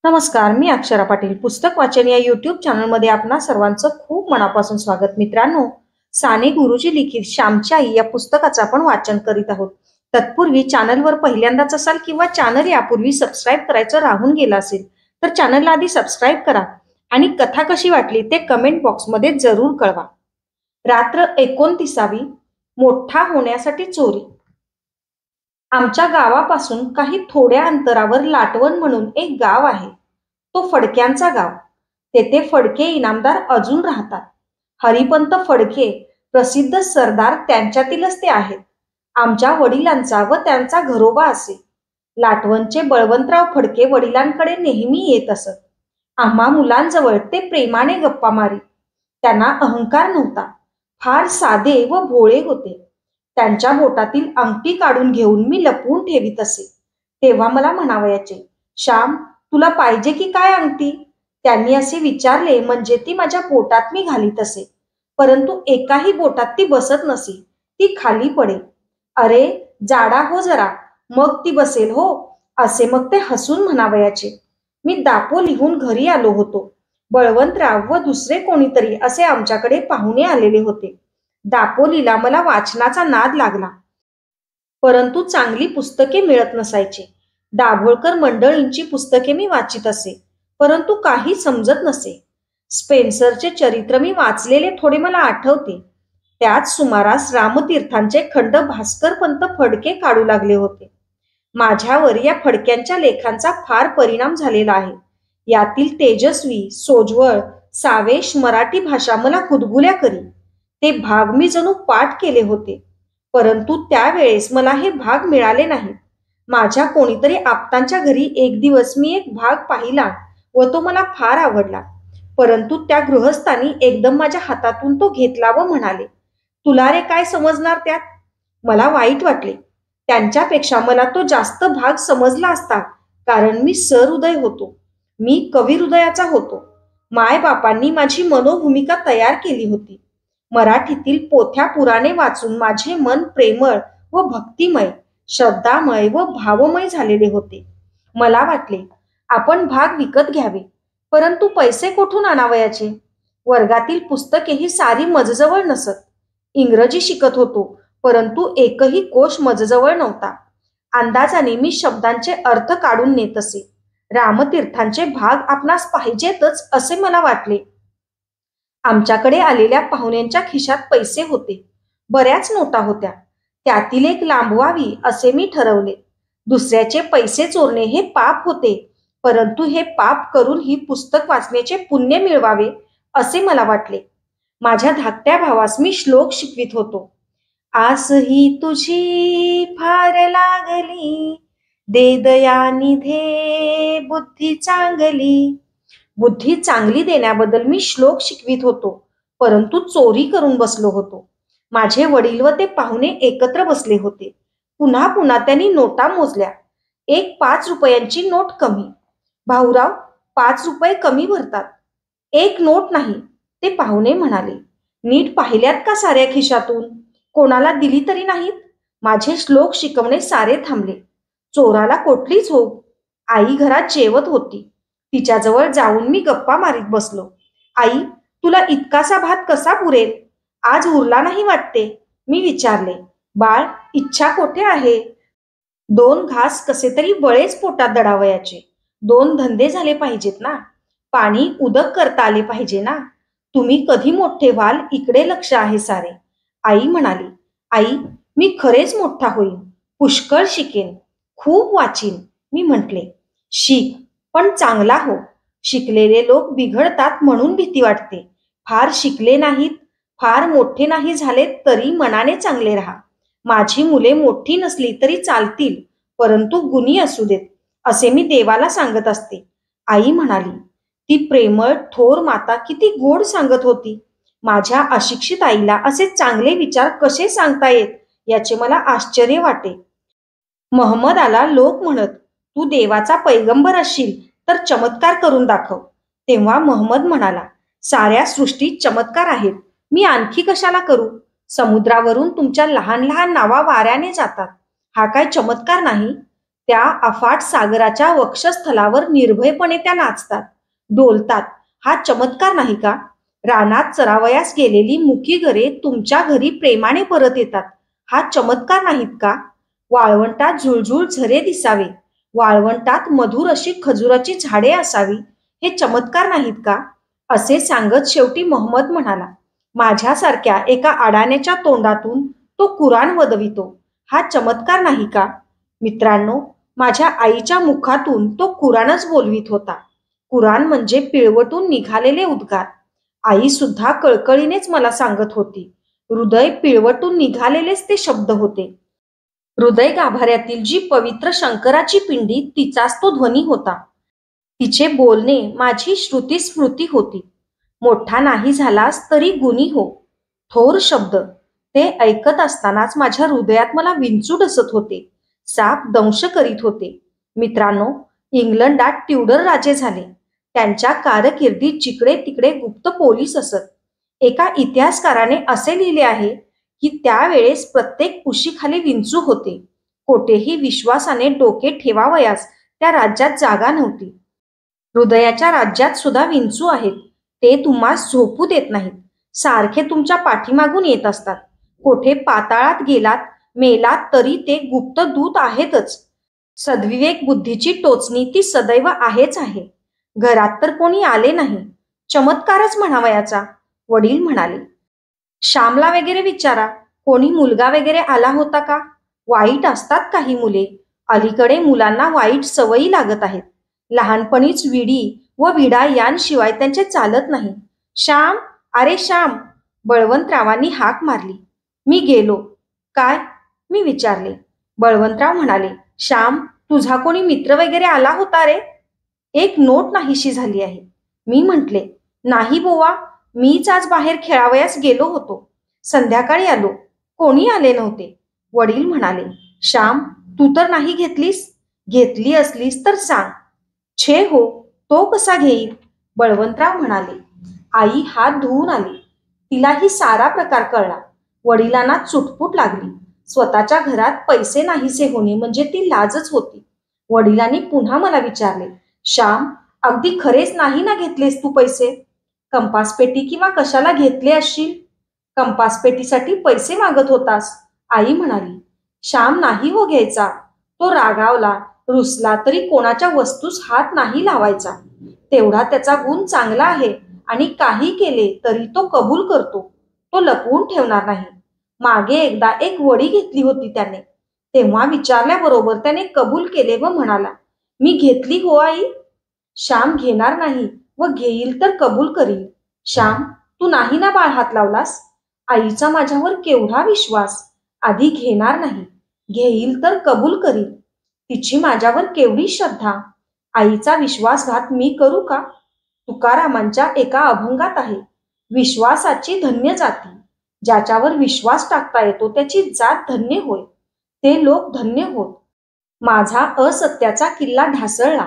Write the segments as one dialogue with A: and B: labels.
A: नमस्कार, मी अक्षरा पाटील. पुस्तक वाचन या यूट्यूब चॅनलमध्ये आपणा सर्वांचं खूप मनापासून स्वागत. मित्रांनो, साने गुरुजी लिखित श्यामची आई या पुस्तकाचं आपण वाचन करीत आहोत. तत्पूर्वी चॅनलवर पहिल्यांदाच असाल किंवा चॅनल यापूर्वी सबस्क्राईब करायचं राहून गेलं असेल तर चॅनलला आधी सबस्क्राईब करा आणि कथा कशी वाटली ते कमेंट बॉक्समध्ये जरूर कळवा. रात्र 29वी. मोठा होण्यासाठी चोरी. आमच्या गावापासून काही थोड्या अंतरावर लाटवण म्हणून एक गाव आहे. तो फडक्यांचा गाव. तेथे फडके इनामदार अजून राहतात. हरिपंत फडके प्रसिद्ध सरदार त्यांच्यातीलच ते आहेत. आमच्या वडिलांचा व त्यांचा घरोबा असे. लाटवणचे बळवंतराव फडके वडिलांकडे नेहमी येत असत. आम्हा मुलांजवळ ते प्रेमाने गप्पा मारीत. त्यांना अहंकार नव्हता. फार साधे व भोळे होते. त्यांच्या बोटातील अंगठी काढून घेऊन मी लपवून ठेवीत असे. तेव्हा मला म्हणावयाचे, श्याम, तुला पाहिजे की काय अंगठी? त्यांनी असे विचारले म्हणजे ती माझ्या बोटात मी घालीत असे. परंतु एकाही बोटात ती बसत नसे. ती खाली पडे. अरे, जाडा हो जरा, मग ती बसेल हो, असे मग ते हसून म्हणावयाचे. मी दापोलीहून घरी आलो होतो. बळवंतराव व दुसरे कोणीतरी असे आमच्याकडे पाहुणे आलेले होते. दापोलीला मला वाचनाचा नाद लागला. परंतु चांगली पुस्तके मिळत नसायची. दाभोळकर मंडळींची पुस्तके मी वाचित असे, परंतु काही समजत नसे. स्पेन्सरचे चरित्र मी वाचलेले थोडे मला आठवते. त्याच सुमारास रामतीर्थांचे खंड भास्करपंत फडके काढू लागले होते. माझ्यावर या फडक्यांच्या लेखांचा फार परिणाम झालेला आहे. यातील तेजस्वी, सोज्वळ, सावेश मराठी भाषा मला गुदगुल्या करी. ते भाग मी जणू पाठ केले होते. परंतु त्यावेळेस मला हे भाग मिळाले नाहीत. माझ्या कोणीतरी आप्तांच्या घरी एक दिवस मी एक भाग पाहिला व तो मला फार आवडला. परंतु त्या गृहस्थांनी एकदम माझ्या हातातून तो घेतला व म्हणाले, तुला रे काय समजणार त्यात? मला वाईट वाटले. त्यांच्यापेक्षा मला तो जास्त भाग समजला असता, कारण मी सहृदय होतो. मी कविहृदयाचा होतो. मायबापांनी माझी मनोभूमिका तयार केली होती. मराठीतील पोथ्या पुराणे वाचून माझे मन प्रेमळ व भक्तिमय, श्रद्धामय व भावमय झालेले होते. मला वाटले, आपण भाग विकत घ्यावे, परंतु पैसे कोठून आणावयाचे? वर्गातील पुस्तकेही सारी मजजवळ नसत. इंग्रजी शिकत होतो, परंतु एकही कोश मजजवळ नव्हता. अंदाजाने मी शब्दांचे अर्थ काढून नेत असे. रामतीर्थांचे भाग आपणास पाहिजेतच असे मला वाटले. आमच्याकडे आलेल्या पाहुण्यांच्या खिशात पैसे होते. बऱ्याच नोटा होत्या. त्यातील एक लांबवावी असे मी ठरवले. दुसऱ्याचे पैसे चोरणे हे पाप होते, परंतु हे पाप करून ही पुस्तक वाचण्याचे पुण्य मिळवावे असे मला वाटले. माझ्या धाकट्या भावास मी श्लोक शिकवित होतो. आस ही तुझी फार लागली, दे दया निधे बुद्धी चांगली. बुद्धी चांगली देण्याबद्दल मी श्लोक शिकवित होतो, परंतु चोरी करून बसलो होतो. माझे वडील व ते पाहुणे एकत्र बसले होते. पुन्हा पुन्हा त्यांनी नोटा मोजल्या. एक 5 रुपयांची नोट कमी. भाऊराव, 5 रुपये कमी भरतात. एक नोट नाही, ते पाहुणे म्हणाले. नीट पाहिल्यात का साऱ्या खिशातून? कोणाला दिली तरी नाहीत. माझे श्लोक शिकवणे सारे थांबले. चोराला कोठली झोप? आई घरात जेवत होती. तिच्याजवळ जाऊन मी गप्पा मारीत बसलो. आई, तुला इतकासा भात कसा पुरेल? आज उरला नाही वाटते, मी विचारले. बाळ, इच्छा कोठे आहे? 2 घास कसे तरी बळेच पोटात दडावयाचे. 2 धंदे झाले पाहिजेत ना. पाणी उदक करता आले पाहिजे ना. तुम्ही कधी मोठे व्हाल इकडे लक्ष आहे सारे. आई म्हणाली. आई, मी खरेच मोठा होईन. पुष्कळ शिकेन. खूप वाचीन. मी म्हटले. शिक, पण चांगला हो. शिकलेले लोक बिघडतात म्हणून भीती वाटते. फार शिकले नाहीत, फार मोठे नाही झाले तरी मनाने चांगले राहा. माझी मुले मोठी नसली तरी चालतील, परंतु गुणी असू देत, असे मी देवाला सांगत असते. आई म्हणाली. ती प्रेमळ थोर माता किती गोड सांगत होती. माझ्या अशिक्षित आईला असे चांगले विचार कसे सांगता येत याचे मला आश्चर्य वाटे. महम्मदाला लोक म्हणत, तू देवाचा पैगंबर असशील तर चमत्कार करून दाखव. तेव्हा महम्मद म्हणाला, साऱ्या सृष्टीत चमत्कार आहेत, मी आणखी कशाला करू? समुद्रावरून तुमच्या लहान लहान नावा वाऱ्याने जातात. हा काय चमत्कार नाही? त्या अफाट सागराच्या वक्षस्थलावर निर्भयपणे त्या नाचतात, डोलतात. हा चमत्कार नाही का? रानात चरावयास गेलेली मुकी घरे तुमच्या घरी प्रेमाने परत येतात. हा चमत्कार नाहीत का? वाळवंटात झुळझुळ झरे दिसावे, वाळवंटात मधुर अशी खजुराची झाडे असावी, हे चमत्कार नाहीत का? असे सांगत शेवटी मोहम्मद म्हणाला, माझ्यासारख्या एका अडाण्याच्या तोंडातून तो कुराण वदवितो. हा चमत्कार नाही का? मित्रांनो, माझ्या आईच्या मुखातून तो कुराणच बोलवीत होता. कुराण म्हणजे पिळवटून निघालेले उद्गार. आई सुद्धा कळकळीनेच मला सांगत होती. हृदय पिळवटून निघालेलेच ते शब्द होते. हृदय गाभाऱ्यातील जी पवित्र शंकराची पिंडी, तिचाच तो ध्वनी होता. तिचे बोलणे माझी श्रुती स्मृती होती. मोठा नाही झालास तरी गुणी हो, थोर शब्द. ते ऐकत असतानाच माझ्या हृदयात मला विंचू डसत होते, साप दंश करीत होते. मित्रांनो, इंग्लंडात ट्युडर राजे झाले. त्यांच्या कारकिर्दीत जिकडे तिकडे गुप्त पोलीस असत. एका इतिहासकाराने असे लिहिले आहे की त्यावेळेस प्रत्येक कुशीखाली विंचू होते. कोठेही विश्वासाने डोके ठेवावयास त्या राज्यात जागा नव्हती. हृदयाच्या राज्यात सुद्धा विंचू आहेत. ते तुम्हास झोपू देत नाहीत. सारखे तुमच्या पाठीमागून येत असतात. कोठे पाताळात गेलात, मेलात तरी ते गुप्त दूत आहेतच. सद्विवेक बुद्धीची टोचणी ती सदैव आहेच आहे. घरात तर कोणी आले नाही. चमत्कारच म्हणावयाचा. वडील म्हणाले, श्यामला वगैरे विचारा, कोणी मुलगा वगैरे आला होता का? वाईट असतात काही मुले. अलीकडे मुलांना वाईट सवयी लागत आहेत. लहानपणीच विडी व विडा यांशिवाय त्यांचे चालत नाही. श्याम, अरे श्याम, बळवंतरावांनी हाक मारली. मी गेलो. काय? मी विचारले. बळवंतराव म्हणाले, श्याम, तुझा कोणी मित्र वगैरे आला होता रे? एक नोट नाहीशी झाली आहे. मी म्हटले, नाही बोवा, मीच आज बाहेर खेळावयास गेलो होतो. संध्याकाळी आलो. कोणी आले नव्हते. वडील म्हणाले, श्याम, तू तर नाही घेतलीस? घेतली असलीस तर सांग. छे हो, तो कसा घेईल? बळवंतराव म्हणाले. आई हात धुवून आली. तिलाही सारा प्रकार कळला. वडिलांना चुटपुट लागली. स्वतःच्या घरात पैसे नाहीसे होणे म्हणजे ती लाजच होती. वडिलांनी पुन्हा मला विचारले, श्याम, अगदी खरेच नाही ना घेतलेस तू पैसे? कंपासपेटी किंवा कशाला घेतले असशील? कंपासपेटीसाठी पैसे मागत होतास, आई म्हणाली. श्याम नाही हो घ्यायचा. तो रागावला, रुसला तरी कोणाच्या वस्तूस हात नाही लावायचा. तेवढा त्याचा गुण चांगला आहे आणि काही केले तरी तो कबूल करतो. तो लपवून ठेवणार नाही. मागे एकदा एक वडी घेतली होती त्याने. तेव्हा विचारल्याबरोबर त्याने कबूल केले व म्हणाला, मी घेतली हो आई. श्याम घेणार नाही व घेईल तर कबूल करील. श्याम, तू नाही ना बाळ हात लावलास? आईचा माझ्यावर केवढा विश्वास. आधी घेणार नाही, घेईल तर कबूल करील. तिची माझ्यावर केवढी श्रद्धा. आईचा विश्वासघात मी करू का? तुकारामांच्या एका अभंगात आहे, विश्वासाची धन्य जाती. ज्याच्यावर विश्वास टाकता येतो त्याची जात धन्य होय. ते लोक धन्य होत. माझा असत्याचा किल्ला ढासळला.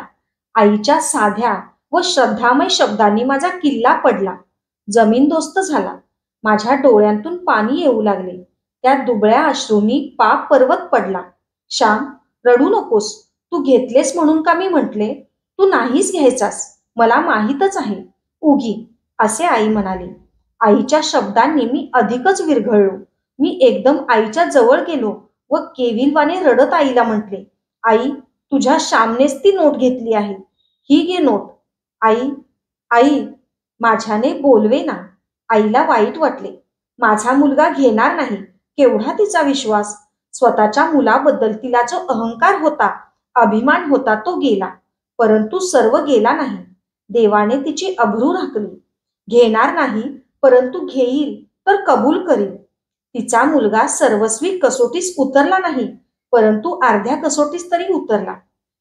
A: आईच्या साध्या व श्रद्धामय शब्दांनी माझा किल्ला पडला. जमीनदोस्त झाला. माझ्या डोळ्यांतून पाणी येऊ लागले. त्या दुबळ्या अश्रूंनी पाप पर्वत पडला. श्याम, रडू नकोस. तू घेतलेस म्हणून का मी म्हटले? तू नाहीच घ्यायचास, मला माहीतच आहे. उगी, असे आई म्हणाली. आईच्या शब्दांनी मी अधिकच विरघळलो. मी एकदम आईच्या जवळ गेलो व केविलवाने रडत आईला म्हटले, आई, तुझ्या श्यामनेच ती नोट घेतली आहे. ही घे नोट. आई, आई, माझ्याने बोलवे ना. आईला वाईट वाटले. माझा मुलगा घेणार नाही. केवढा तिचा विश्वास. स्वतःच्या मुलाबद्दल तिला जो अहंकार होता, अभिमान होता, तो गेला. परंतु सर्व गेला नाही. देवाने तिची अभ्रू राखली. घेणार नाही, परंतु घेईल तर कबूल करील. तिचा मुलगा सर्वस्वी कसोटीस उतरला नाही, परंतु अर्ध्या कसोटीस तरी उतरला.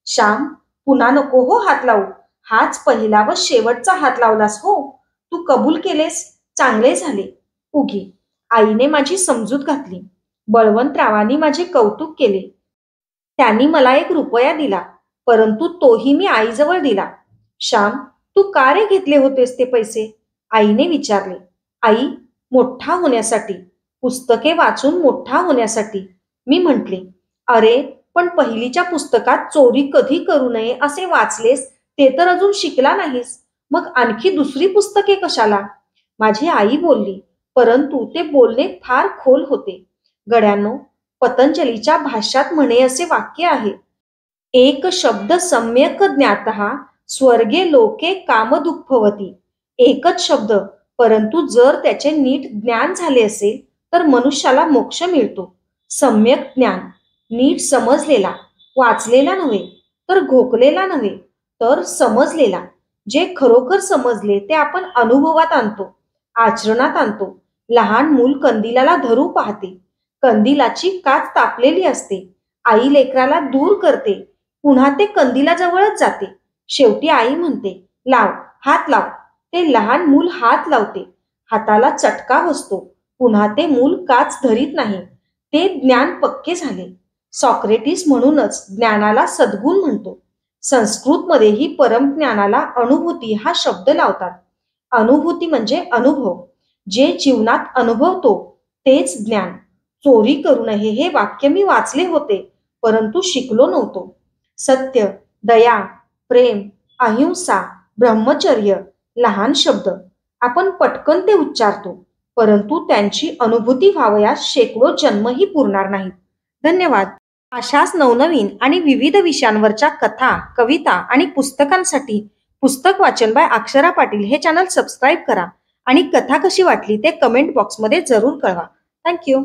A: श्याम, पुन्हा नको हो हात लावू. हाच पहिला व शेवटचा हात लावलास हो. तू कबूल केलेस, चांगले झाले. उगी, आईने माझी समजूत घातली. बळवंतरावांनी माझे कौतुक केले. त्यांनी मला 1 रुपया दिला, परंतु तोही मी आईजवळ दिला. श्याम, तू का रे घेतले होतेस ते पैसे? आईने विचारले. आई, मोठा होण्यासाठी. पुस्तके वाचून मोठा होण्यासाठी. मी म्हटले, अरे, पण पहिलीच्या पुस्तकात चोरी कधी करू नये असे वाचलेस ते तर अजून शिकला नाहीस, मग आणखी दुसरी पुस्तके कशाला? माझी आई बोलली, परंतु ते बोलणे फार खोल होते. गड्यांनो, पतंजलीच्या भाष्यात म्हणे असे वाक्य आहे, एक शब्द सम्यक ज्ञातः स्वर्गे लोके कामदुःखवती. एकच शब्द, परंतु जर त्याचे नीट ज्ञान झाले असेल तर मनुष्याला मोक्ष मिळतो. सम्यक ज्ञान, नीट समजलेला, वाचलेला नव्हे, तर घोकलेला नव्हे, तर समजलेला. जे खरोखर समजले ते आपण अनुभवात आणतो, आचरणात आणतो. लहान मूल कंदिलाला धरू पाहते, कंदिलाची काच तापलेली असते, आई लेकराला दूर करते, पुन्हा ते कंदिलाजवळच जाते. शेवटी आई म्हणते, लाव, हात लाव. ते लहान मूल हात लावते, हाताला चटका बसतो, पुन्हा ते मूल काच धरीत नाही. ते ज्ञान पक्के झाले. सॉक्रेटिस म्हणूनच ज्ञानाला सद्गुण म्हणतो. संस्कृतमध्येही परमज्ञानाला अनुभूती हा शब्द लावतात. अनुभूती म्हणजे अनुभव. जे जीवनात अनुभवतो तेच ज्ञान. चोरी करू नये हे वाक्य मी वाचले होते, परंतु शिकलो नव्हतो. सत्य, दया, प्रेम, अहिंसा, ब्रह्मचर्य, लहान शब्द आपण पटकन ते उच्चारतो, परंतु त्यांची अनुभूती व्हावयास शेकडो जन्मही पुरणार नाहीत. धन्यवाद. अशाच नवनवीन आणि विविध विषयांवरच्या कथा, कविता आणि पुस्तकांसाठी पुस्तक वाचन बाय अक्षरा पाटील हे चॅनल सबस्क्राईब करा आणि कथा कशी वाटली ते कमेंट बॉक्समध्ये जरूर कळवा. थँक्यू.